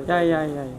Yeah, yeah, yeah, yeah.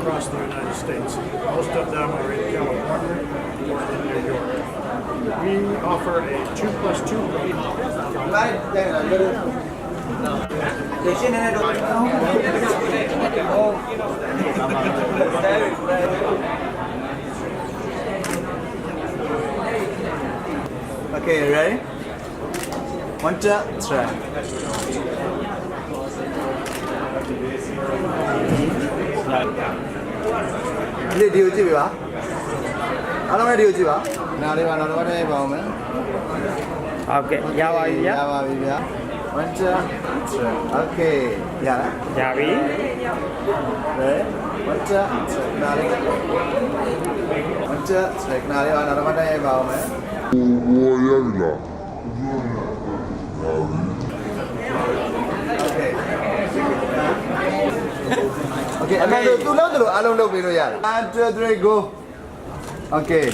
Across the United States. Most of them are in California or in New York. We offer a 2+2 Okay, ready? 1, 2, 3. This video jib ba. All of video jib ba. Now they want to know what about me. Okay, yeah, yeah. Yeah, yeah. 1, 2, 3. Okay, yeah. Yeah, we. Ready? 1, 2, 3. Now they. 1, 2, 3. Now they want to know what about me. Okay. Okay, anh em tu lâu rồi, alo lâu về rồi à? 1, 2, 3, go. Okay.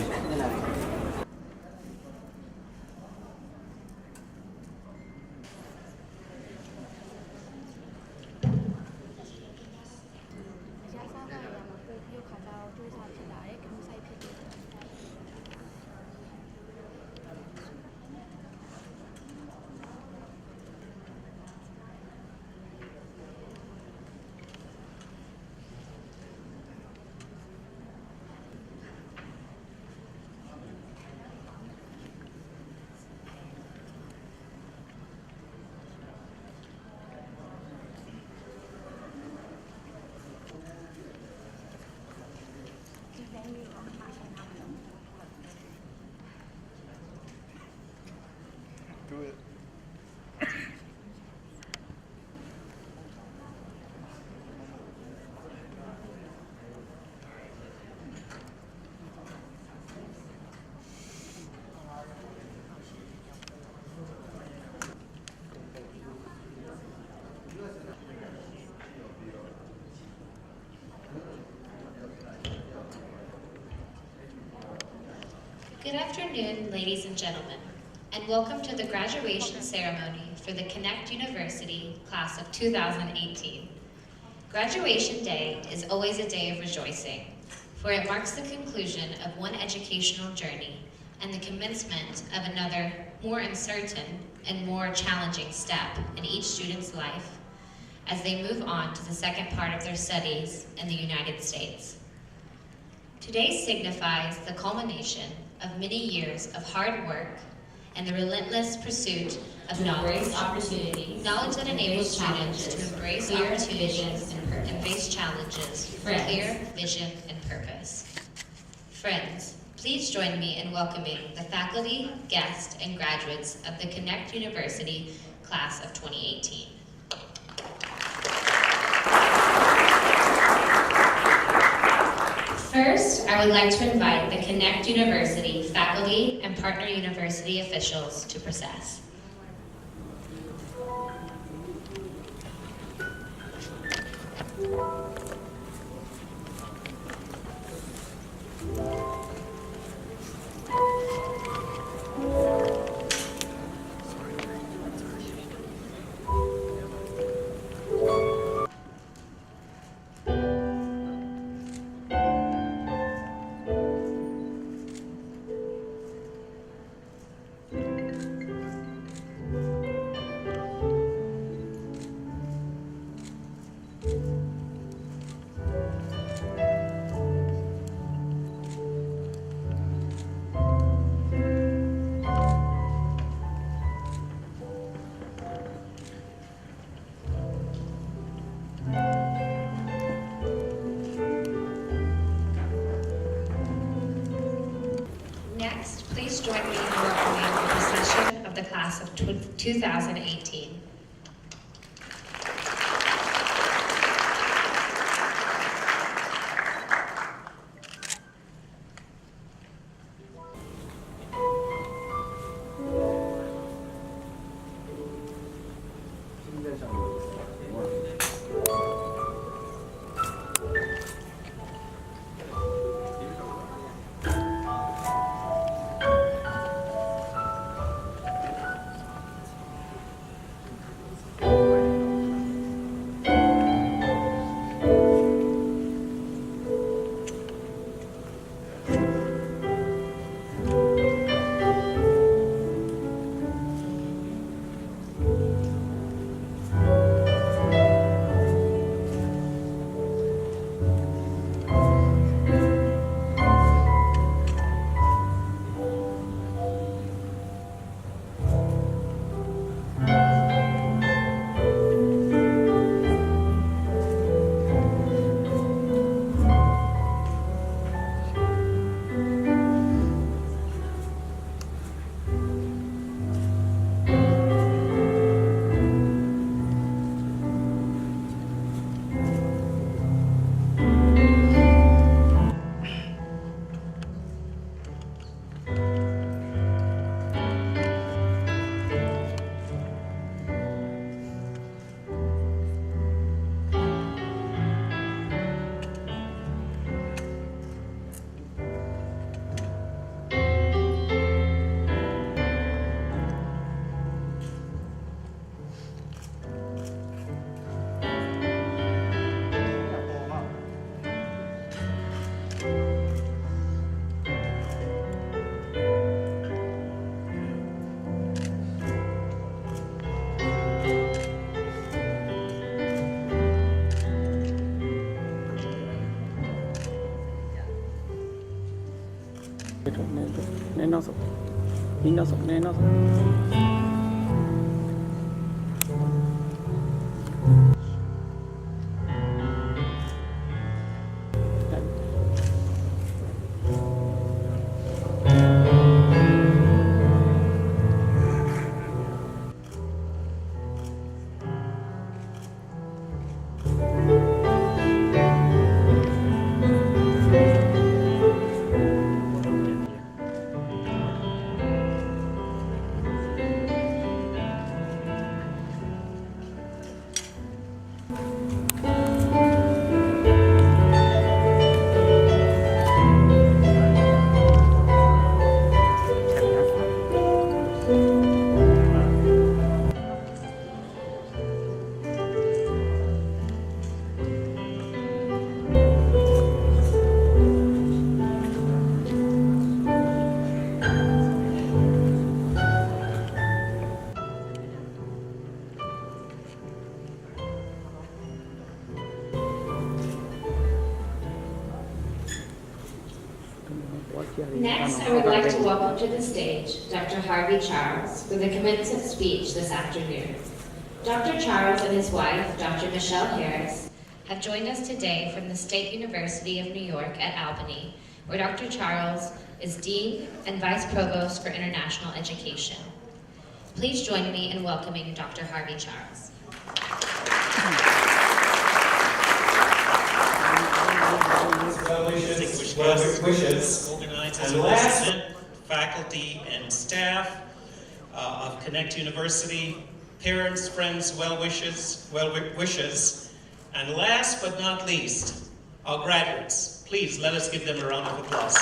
Good afternoon, ladies and gentlemen, and welcome to the graduation ceremony for the Connect University class of 2018. Graduation Day is always a day of rejoicing, for it marks the conclusion of one educational journey and the commencement of another, more uncertain and more challenging step in each student's life as they move on to the second part of their studies in the United States. Today signifies the culmination of many years of hard work and the relentless pursuit of knowledge that enables students to embrace opportunities and face challenges with clear vision and purpose. Friends, please join me in welcoming the faculty, guests, and graduates of the Connect University class of 2018. First, I would like to invite the Connect University faculty and partner university officials to process. Next, please join me in welcoming the procession of the class of 2018. Nhìn nó sụp nè nó sụp. Next, I would like to welcome to the stage Dr. Harvey Charles for the commencement speech this afternoon. Dr. Charles and his wife, Dr. Michelle Harris, have joined us today from the State University of New York at Albany, where Dr. Charles is Dean and Vice Provost for International Education. Please join me in welcoming Dr. Harvey Charles. Well-wishes, organizers of this event, faculty and staff of Connect University, parents, friends, well-wishers, and last but not least, our graduates. Please let us give them a round of applause.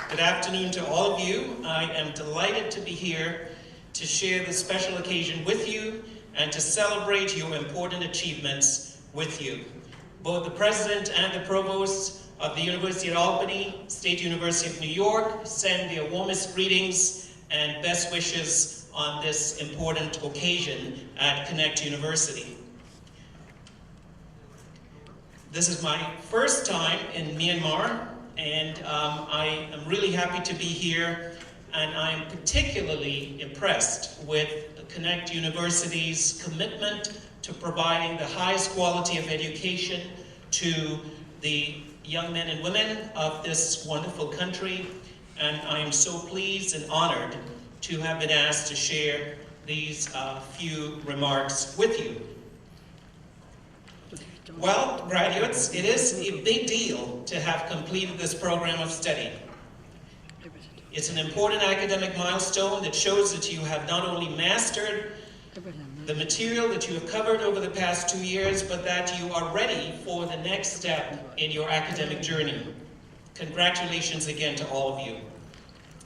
Good afternoon to all of you. I am delighted to be here to share this special occasion with you and to celebrate your important achievements with you. Both the President and the Provost of the University at Albany, State University of New York, send their warmest greetings and best wishes on this important occasion at Connect University. This is my first time in Myanmar, and I am really happy to be here, and I am particularly impressed with Connect University's commitment to providing the highest quality of education to the young men and women of this wonderful country, and I am so pleased and honored to have been asked to share these few remarks with you. Well, graduates, it is a big deal to have completed this program of study. It's an important academic milestone that shows that you have not only mastered the material that you have covered over the past 2 years, but that you are ready for the next step in your academic journey. Congratulations again to all of you.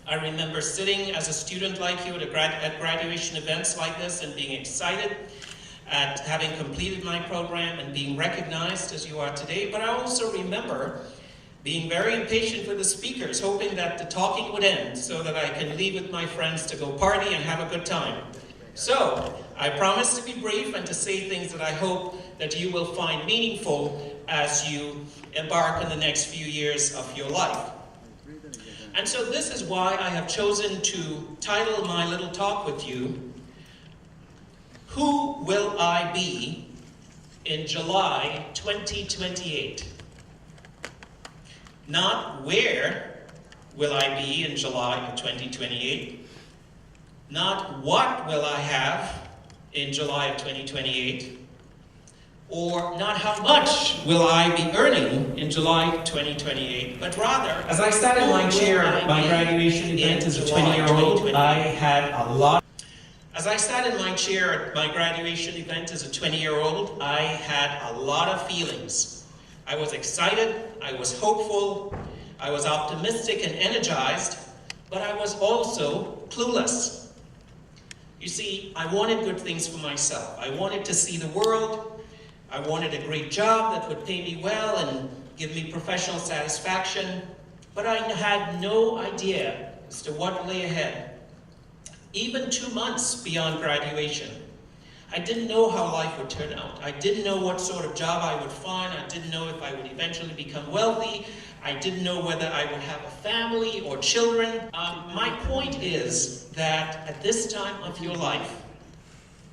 I remember sitting as a student like you at graduation events like this and being excited at having completed my program and being recognized as you are today, but I also remember being very impatient for the speakers, hoping that the talking would end so that I can leave with my friends to go party and have a good time. So, I promise to be brief and to say things that I hope that you will find meaningful as you embark on the next few years of your life. And so this is why I have chosen to title my little talk with you, Who Will I Be in July 2028? Not where will I be in July of 2028, not what will I have in July of 2028, or not how much will I be earning in July 2028, but rather, as I sat in my chair at my graduation event as a 20-year-old, I had a lot. As I sat in my chair at my graduation event as a 20-year-old, I had a lot of feelings. I was excited, I was hopeful, I was optimistic and energized, but I was also clueless. You see, I wanted good things for myself. I wanted to see the world. I wanted a great job that would pay me well and give me professional satisfaction, but I had no idea as to what lay ahead. Even 2 months beyond graduation, I didn't know how life would turn out. I didn't know what sort of job I would find. I didn't know if I would eventually become wealthy. I didn't know whether I would have a family or children. My point is that at this time of your life,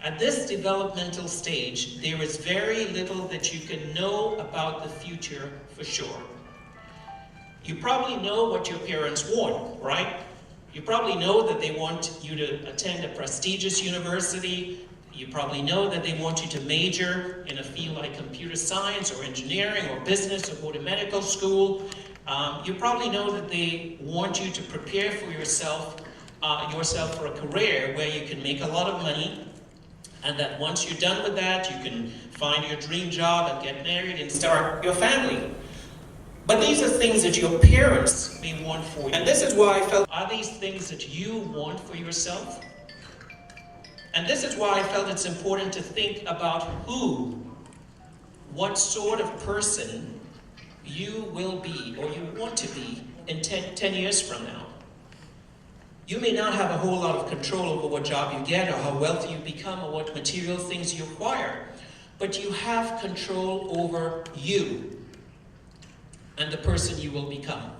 at this developmental stage, there is very little that you can know about the future for sure. You probably know what your parents want, right? You probably know that they want you to attend a prestigious university. You probably know that they want you to major in a field like computer science or engineering or business or go to medical school. You probably know that they want you to prepare for yourself for a career where you can make a lot of money, and that once you're done with that, you can find your dream job and get married and start your family. But these are things that your parents may want for you. And this is why I felt, are these things that you want for yourself? And this is why I felt it's important to think about what sort of person you will be or you want to be in 10 years from now. You may not have a whole lot of control over what job you get or how wealthy you become or what material things you acquire. but you have control over you and the person you will become.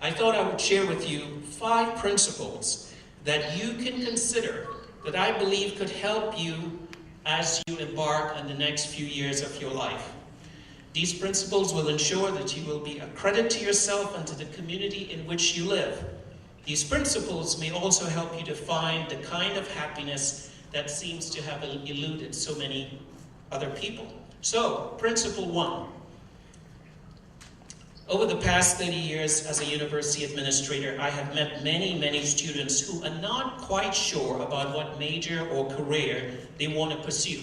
I thought I would share with you 5 principles that you can consider that I believe could help you as you embark on the next few years of your life. These principles will ensure that you will be a credit to yourself and to the community in which you live. These principles may also help you to find the kind of happiness that seems to have eluded so many other people. So, principle 1. Over the past 30 years as a university administrator, I have met many students who are not quite sure about what major or career they want to pursue.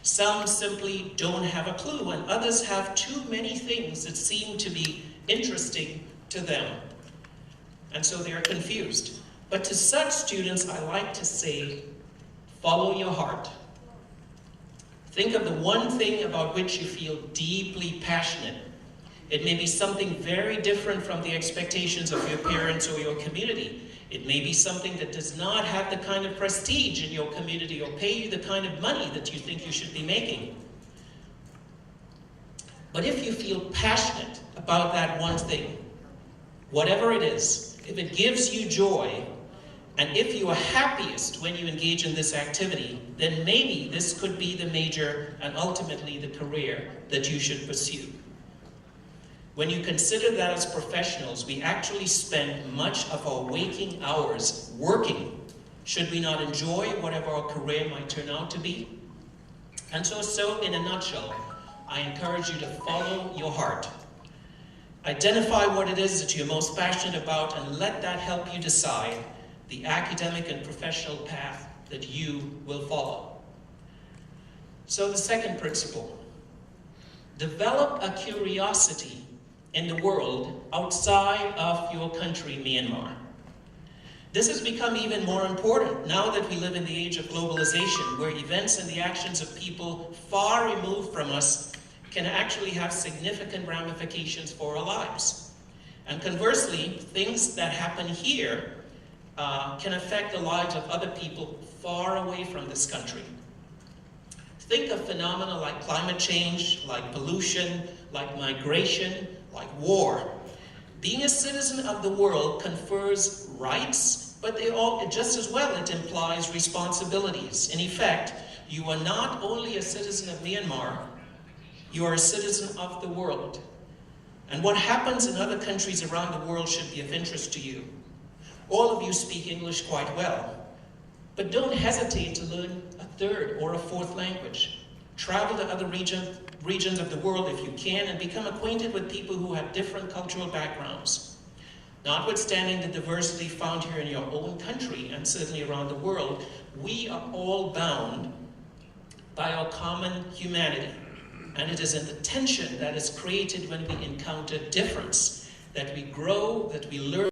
Some simply don't have a clue, and others have too many things that seem to be interesting to them. And so they are confused. But to such students, I like to say, follow your heart. Think of the one thing about which you feel deeply passionate. It may be something very different from the expectations of your parents or your community. It may be something that does not have the kind of prestige in your community or pay you the kind of money that you think you should be making. But if you feel passionate about that one thing, whatever it is, if it gives you joy, and if you are happiest when you engage in this activity, then maybe this could be the major and ultimately the career that you should pursue. When you consider that as professionals, we actually spend much of our waking hours working. Should we not enjoy whatever our career might turn out to be? And so in a nutshell, I encourage you to follow your heart. Identify what it is that you're most passionate about and let that help you decide the academic and professional path that you will follow. So the second principle, develop a curiosity in the world outside of your country, Myanmar. This has become even more important now that we live in the age of globalization, where events and the actions of people far removed from us can actually have significant ramifications for our lives. And conversely, things that happen here can affect the lives of other people far away from this country. Think of phenomena like climate change, like pollution, like migration, like war. Being a citizen of the world confers rights, but just as well it implies responsibilities. In effect, you are not only a citizen of Myanmar, you are a citizen of the world. And what happens in other countries around the world should be of interest to you. All of you speak English quite well, but don't hesitate to learn a third or a fourth language. Travel to other regions of the world if you can, and become acquainted with people who have different cultural backgrounds. Notwithstanding the diversity found here in your own country and certainly around the world, we are all bound by our common humanity. And it is in the tension that is created when we encounter difference that we grow, that we learn.